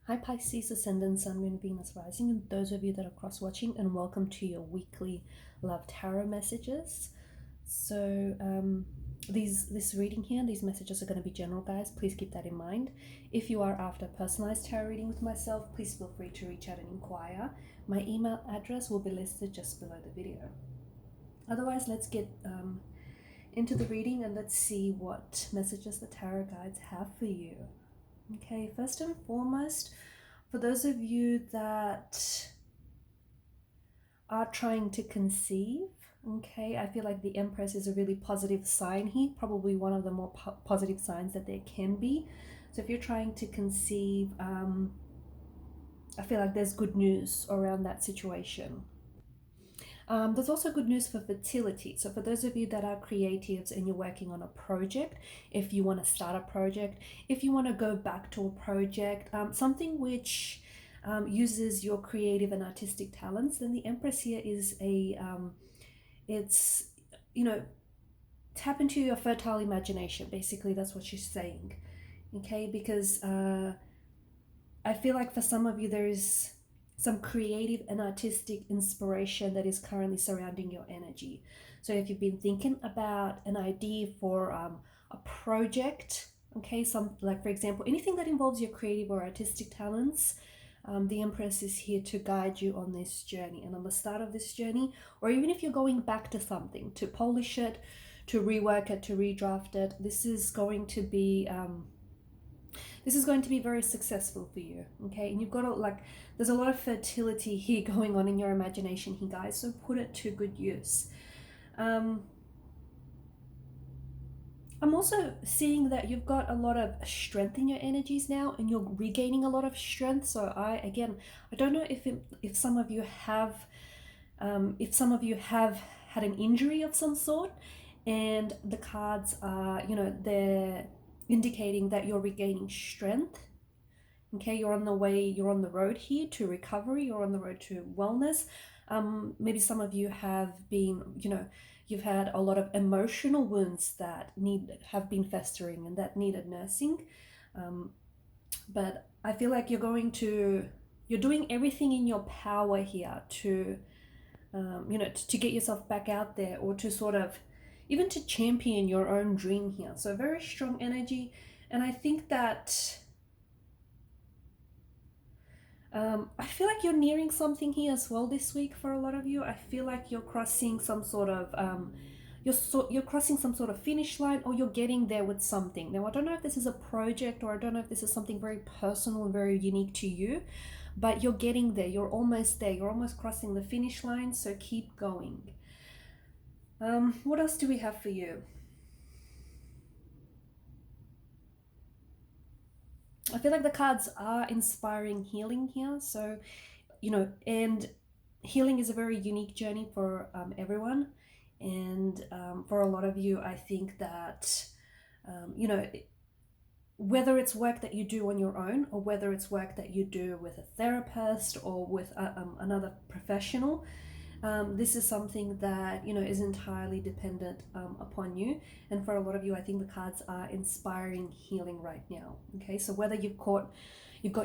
Hi Pisces, Ascendant, Sun, Moon, Venus, Rising, and those of you that are cross-watching, and welcome to your weekly love tarot messages. So this reading here, these messages are going to be general, guys. Please keep that in mind. If you are after a personalized tarot reading with myself, please feel free to reach out and inquire. My email address will be listed just below the video. Otherwise, let's get into the reading and let's see what messages the tarot guides have for you. Okay, first and foremost, for those of you that are trying to conceive, okay, I feel like the Empress is a really positive sign here, probably one of the more positive signs that there can be. So if you're trying to conceive, I feel like there's good news around that situation. There's also good news for fertility. So for those of you that are creatives and you're working on a project, if you want to start a project, if you want to go back to a project, something which uses your creative and artistic talents, then the Empress here is it's, you know, tap into your fertile imagination. Basically, that's what she's saying. Okay, because I feel like for some of you, there is some creative and artistic inspiration that is currently surrounding your energy. So if you've been thinking about an idea for a project, okay, like for example, anything that involves your creative or artistic talents, the Empress is here to guide you on this journey. And on the start of this journey, or even if you're going back to something, to polish it, to rework it, to redraft it, this is going to be very successful for you. Okay, and you've got to, like, there's a lot of fertility here going on in your imagination here, guys, so put it to good use. I'm also seeing that you've got a lot of strength in your energies now, and you're regaining a lot of strength. So I don't know if some of you have had an injury of some sort, and the cards are, they're indicating that you're regaining strength. Okay, you're on the road here to recovery, you're on the road to wellness. Maybe some of you have been, you've had a lot of emotional wounds that have been festering and that needed nursing. But I feel like you're doing everything in your power here to, to get yourself back out there, or to sort of, even to champion your own dream here. So very strong energy. And I think that I feel like you're nearing something here as well this week for a lot of you. I feel like you're crossing some sort of you're crossing some sort of finish line, or you're getting there with something. Now, I don't know if this is a project, or I don't know if this is something very personal and very unique to you, but you're getting there. You're almost there. You're almost crossing the finish line, so keep going. What else do we have for you? I feel like the cards are inspiring healing here. So, and healing is a very unique journey for everyone. And for a lot of you, I think that, whether it's work that you do on your own, or whether it's work that you do with a therapist or with another professional, this is something that, is entirely dependent upon you. And for a lot of you, I think the cards are inspiring healing right now. Okay, so whether you've got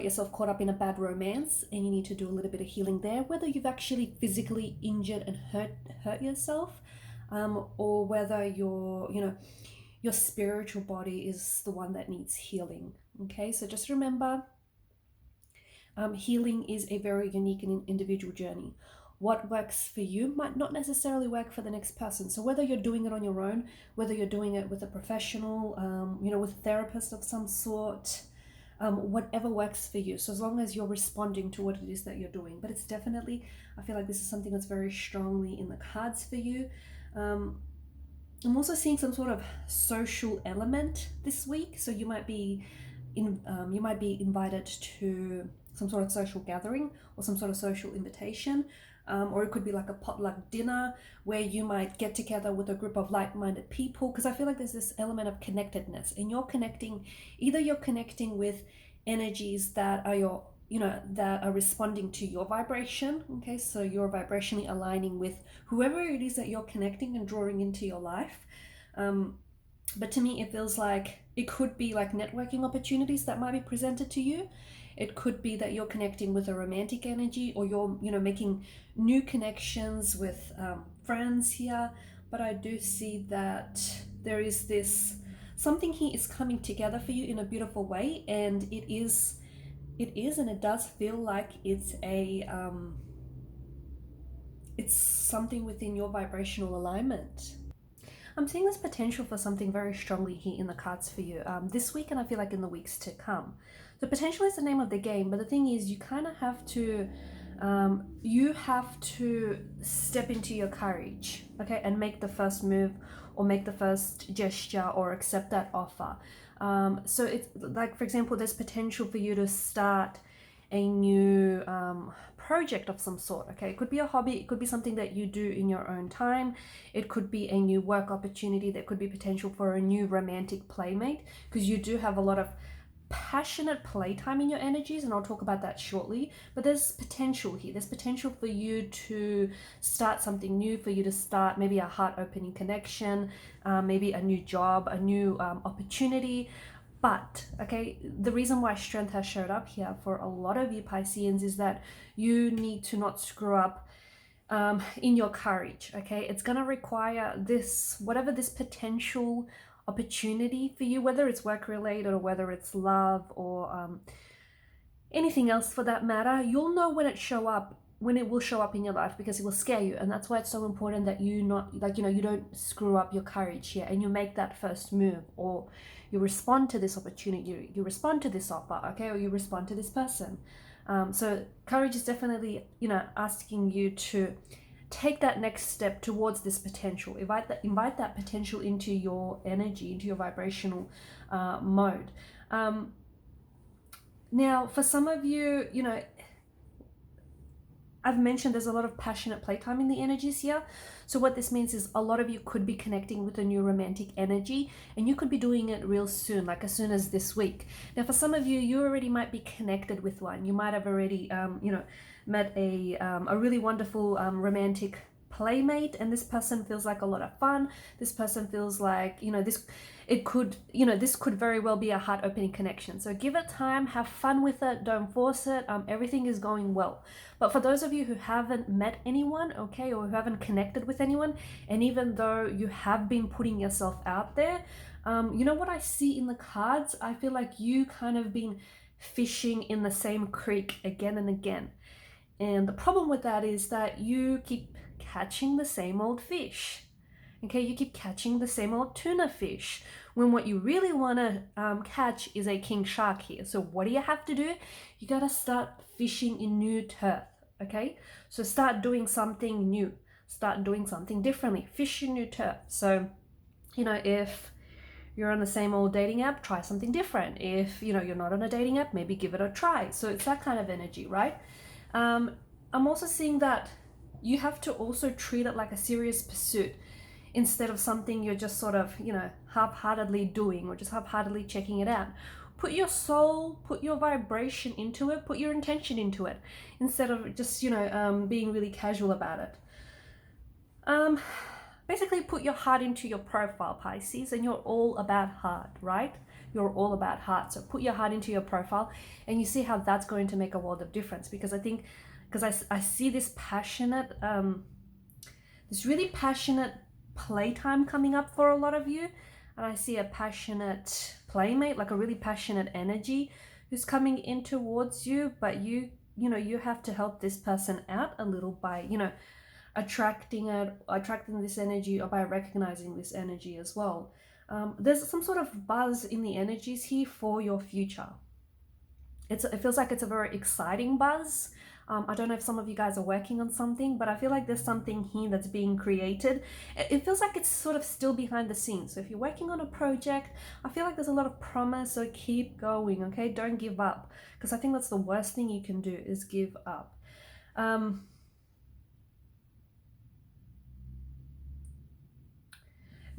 yourself caught up in a bad romance and you need to do a little bit of healing there, whether you've actually physically injured and hurt yourself, or whether your spiritual body is the one that needs healing. Okay, so just remember, healing is a very unique and individual journey. What works for you might not necessarily work for the next person. So whether you're doing it on your own, whether you're doing it with a professional, with a therapist of some sort, whatever works for you. So as long as you're responding to what it is that you're doing. But it's definitely, I feel like this is something that's very strongly in the cards for you. I'm also seeing some sort of social element this week. So you might be invited to some sort of social gathering, or some sort of social invitation. Or it could be like a potluck dinner where you might get together with a group of like-minded people, because I feel like there's this element of connectedness, and you're connecting with energies that are that are responding to your vibration. Okay, so you're vibrationally aligning with whoever it is that you're connecting and drawing into your life. But to me, it feels like it could be like networking opportunities that might be presented to you. It could be that you're connecting with a romantic energy, or you're, making new connections with friends here. But I do see that there is this something here is coming together for you in a beautiful way, and and it does feel like it's something within your vibrational alignment. I'm seeing this potential for something very strongly here in the cards for you this week, and I feel like in the weeks to come. So potential is the name of the game, but the thing is, you kind of have to step into your courage, okay, and make the first move, or make the first gesture, or accept that offer. So it's like, for example, there's potential for you to start a new project of some sort. Okay, it could be a hobby, it could be something that you do in your own time, it could be a new work opportunity, there could be potential for a new romantic playmate, because you do have a lot of passionate playtime in your energies, and I'll talk about that shortly. But there's potential here, there's potential for you to start something new, for you to start maybe a heart-opening connection, maybe a new job, a new opportunity. But, okay, the reason why strength has showed up here for a lot of you Pisceans is that you need to not screw up in your courage, okay? It's going to require this, whatever this potential opportunity for you, whether it's work related or whether it's love or anything else for that matter, you'll know when it will show up in your life, because it will scare you. And that's why it's so important that you don't screw up your courage here, and you make that first move, or you respond to this opportunity, you respond to this offer, okay, or you respond to this person. So courage is definitely, asking you to take that next step towards this potential. Invite that potential into your energy, into your vibrational mode. Now, for some of you, I've mentioned there's a lot of passionate playtime in the energies here. So what this means is a lot of you could be connecting with a new romantic energy, and you could be doing it real soon, like as soon as this week. Now, for some of you, you already might be connected with one. You might have already, met a really wonderful romantic playmate, and this person feels like a lot of fun. This person feels like, this could very well be a heart-opening connection. So give it time, have fun with it, don't force it. Everything is going well. But for those of you who haven't met anyone, okay, or who haven't connected with anyone, and even though you have been putting yourself out there, what I see in the cards, I feel like you kind of been fishing in the same creek again and again. And the problem with that is that you keep catching the same old fish. Okay, you keep catching the same old tuna fish, when what you really want to catch is a king shark here. So what do you have to do? You got to start fishing in new turf, okay? So start doing something new. Start doing something differently. Fish in new turf. So, if you're on the same old dating app, try something different. If, you're not on a dating app, maybe give it a try. So it's that kind of energy, right? I'm also seeing that you have to also treat it like a serious pursuit, instead of something you're just sort of, half-heartedly doing, or just half-heartedly checking it out. Put your soul, put your vibration into it, put your intention into it, instead of just, being really casual about it. Basically put your heart into your profile, Pisces, and you're all about heart, right? You're all about heart. So put your heart into your profile, and you see how that's going to make a world of difference. Because I see this passionate, this really passionate playtime coming up for a lot of you, and I see a passionate playmate, like a really passionate energy who's coming in towards you. But you have to help this person out a little by attracting this energy, or by recognizing this energy as well. There's some sort of buzz in the energies here for your future. It feels like it's a very exciting buzz. I don't know if some of you guys are working on something, but I feel like there's something here that's being created. It feels like it's sort of still behind the scenes. So if you're working on a project, I feel like there's a lot of promise, so keep going, okay? Don't give up, because I think that's the worst thing you can do, is give up.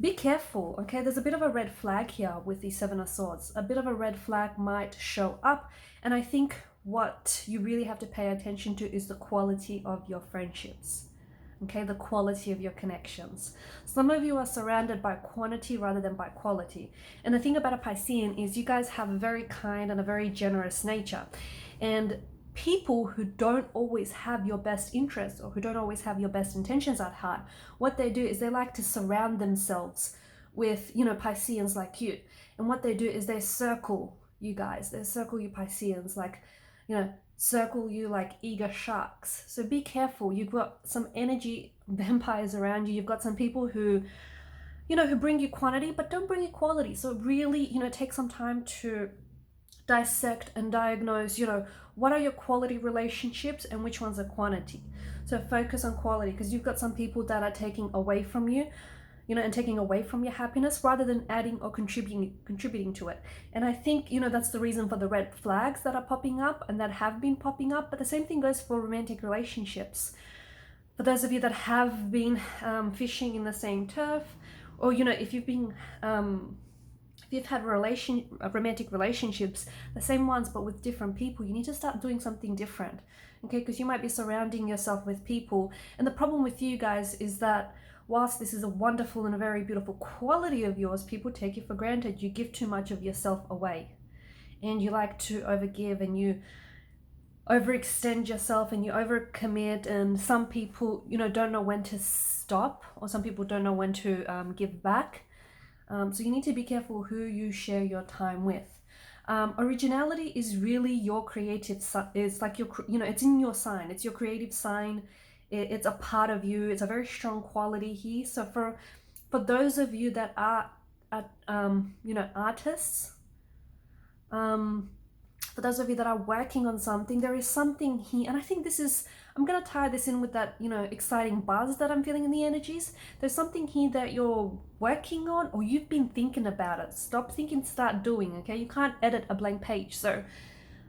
Be careful, okay? There's a bit of a red flag here with the Seven of Swords. A bit of a red flag might show up, and I think what you really have to pay attention to is the quality of your friendships, okay, the quality of your connections. Some of you are surrounded by quantity rather than by quality. And the thing about a Piscean is you guys have a very kind and a very generous nature. And people who don't always have your best interests or who don't always have your best intentions at heart, what they do is they like to surround themselves with, you know, Pisceans like you. And what they do is they circle you guys, they circle you Pisceans, like, you know, circle you like eager sharks. So be careful. You've got some energy vampires around you. You've got some people who, you know, who bring you quantity but don't bring you quality. So really, you know, take some time to dissect and diagnose, you know, what are your quality relationships and which ones are quantity. So focus on quality, because you've got some people that are taking away from you, you know, and taking away from your happiness rather than adding or contributing to it. And I think, you know, that's the reason for the red flags that are popping up and that have been popping up. But the same thing goes for romantic relationships. For those of you that have been fishing in the same turf, or, you know, if you've been if you've had romantic relationships, the same ones but with different people, you need to start doing something different, okay? Because you might be surrounding yourself with people, and the problem with you guys is that whilst this is a wonderful and a very beautiful quality of yours, people take you for granted. You give too much of yourself away, and you like to overgive, and you overextend yourself, and you overcommit. And some people, you know, don't know when to stop, or some people don't know when to give back. So you need to be careful who you share your time with. Originality is really your creative, it's like your, you know, it's in your sign, it's your creative sign. It's a part of you. It's a very strong quality here. So for those of you that are you know, artists, for those of you that are working on something, there is something here, and I think this is, I'm going to tie this in with that, you know, exciting buzz that I'm feeling in the energies. There's something here that you're working on, or you've been thinking about it. Stop thinking, start doing, okay? You can't edit a blank page. So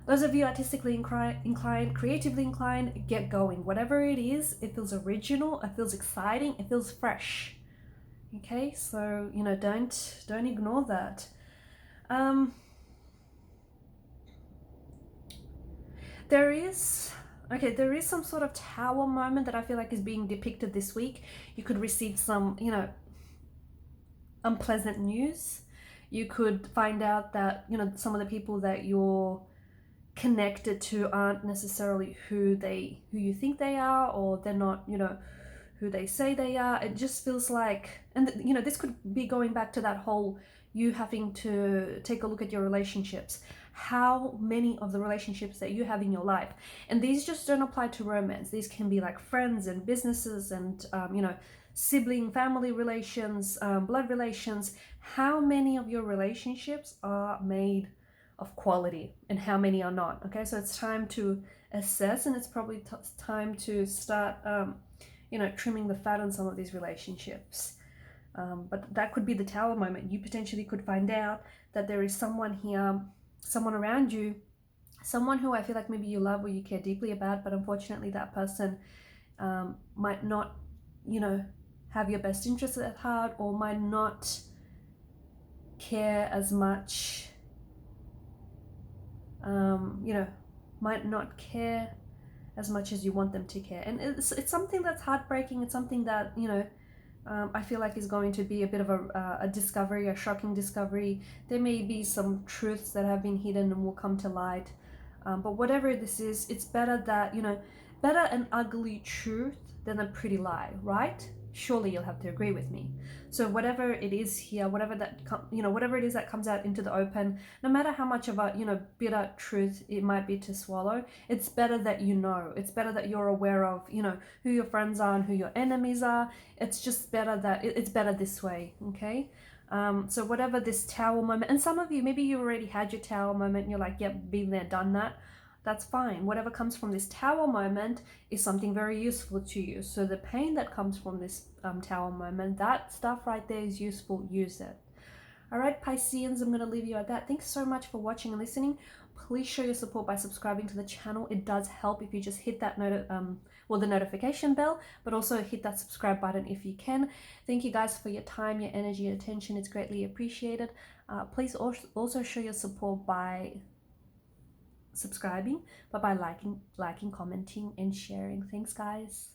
those of you artistically inclined, creatively inclined, get going. Whatever it is, it feels original, it feels exciting, it feels fresh, okay? So, you know, don't ignore that. There is some sort of tower moment that I feel like is being depicted this week. You could receive some, you know, unpleasant news. You could find out that, you know, some of the people that you're connected to aren't necessarily who you think they are, or they're not, you know, who they say they are. It just feels like, and you know, this could be going back to that whole you having to take a look at your relationships. How many of the relationships that you have in your life, and these just don't apply to romance, these can be like friends and businesses and you know, sibling, family relations, blood relations. How many of your relationships are made of quality and how many are not? Okay, so it's time to assess, and it's probably time to start you know, trimming the fat on some of these relationships. But that could be the tower moment. You potentially could find out that there is someone here, someone around you, someone who I feel like maybe you love or you care deeply about, but unfortunately that person might not, you know, have your best interests at heart, or might not care as much, you know, might not care as much as you want them to care. And it's something that's heartbreaking. It's something that, you know, I feel like is going to be a bit of a discovery, a shocking discovery. There may be some truths that have been hidden and will come to light. But whatever this is, it's better that, you know, better an ugly truth than a pretty lie, right? Surely you'll have to agree with me. So whatever it is here, whatever that, you know, whatever it is that comes out into the open, no matter how much of a, you know, bitter truth it might be to swallow, it's better that you know. It's better that you're aware of, you know, who your friends are and who your enemies are. It's just better that it's better this way, okay? So whatever this tower moment, and some of you, maybe you already had your tower moment and you're like, yep, been there, done that. That's fine. Whatever comes from this tower moment is something very useful to you. So the pain that comes from this tower moment, that stuff right there is useful. Use it. All right, Pisceans, I'm going to leave you at that. Thanks so much for watching and listening. Please show your support by subscribing to the channel. It does help if you just hit that the notification bell, but also hit that subscribe button if you can. Thank you guys for your time, your energy, your attention. It's greatly appreciated. Please also show your support by subscribing, but by liking, commenting, and sharing. Thanks, guys.